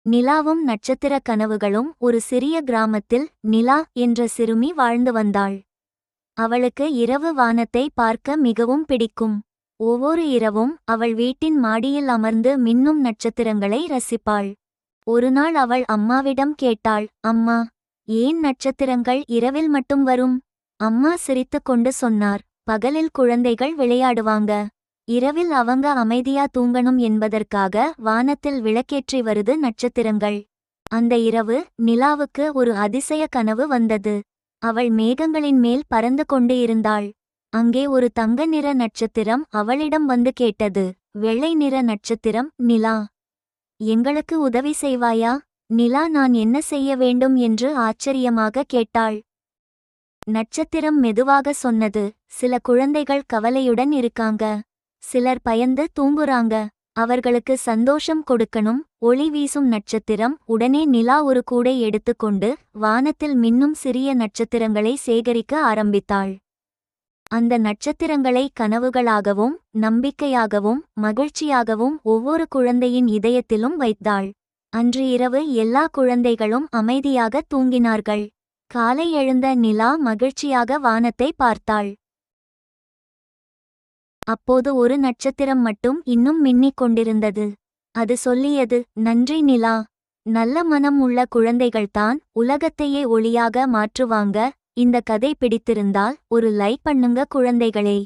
நிலாவும் நட்சத்திர கனவுகளும். ஒரு சிறிய கிராமத்தில் நிலா என்ற சிறுமி வாழ்ந்து வந்தாள். அவளுக்கு இரவு வானத்தை பார்க்க மிகவும் பிடிக்கும். ஒவ்வொரு இரவும் அவள் வீட்டின் மாடியில் அமர்ந்து மின்னும் நட்சத்திரங்களை ரசிப்பாள். ஒருநாள் அவள் அம்மாவிடம் கேட்டாள், அம்மா, ஏன் நட்சத்திரங்கள் இரவில் மட்டும் வரும்? அம்மா சிரித்துக்கொண்டு சொன்னார், பகலில் குழந்தைகள் விளையாடுவாங்க, இரவில் அவங்க அமைதியா தூங்கணும் என்பதற்காக வானத்தில் விளக்கேற்றி வருது நட்சத்திரங்கள். அந்த இரவு நிலாவுக்கு ஒரு அதிசய கனவு வந்தது. அவள் மேகங்களின் மேல் பறந்து கொண்டு இருந்தாள். அங்கே ஒரு தங்க நிற நட்சத்திரம் அவளிடம் வந்து கேட்டது, வெள்ளை நிற நட்சத்திரம், நிலா, எங்களுக்கு உதவி செய்வாயா? நிலா நான் என்ன செய்ய வேண்டும் என்று ஆச்சரியமாக கேட்டாள். நட்சத்திரம் மெதுவாக சொன்னது, சில குழந்தைகள் கவலையுடன் இருக்காங்க, சிலர் பயந்து தூங்குறாங்க, அவர்களுக்கு சந்தோஷம் கொடுக்கணும். ஒளி வீசும் நட்சத்திரம் உடனே நிலா ஒரு கூடை எடுத்துக்கொண்டு வானத்தில் மின்னும் சிறிய நட்சத்திரங்களை சேகரிக்க ஆரம்பித்தாள். அந்த நட்சத்திரங்களை கனவுகளாகவும் நம்பிக்கையாகவும் மகிழ்ச்சியாகவும் ஒவ்வொரு குழந்தையின் இதயத்திலும் வைத்தாள். அன்று இரவு எல்லா குழந்தைகளும் அமைதியாக தூங்கினார்கள். காலை எழுந்த நிலா மகிழ்ச்சியாக வானத்தை பார்த்தாள். அப்போது ஒரு நட்சத்திரம் மட்டும் இன்னும் மின்னிக் கொண்டிருந்தது. அது சொல்லியது, நன்றி நிலா, நல்ல மனம் உள்ள குழந்தைகள்தான் உலகத்தையே ஒளியாக மாற்றுவாங்க. இந்த கதை பிடித்திருந்தால் ஒரு லைக் பண்ணுங்க குழந்தைகளே.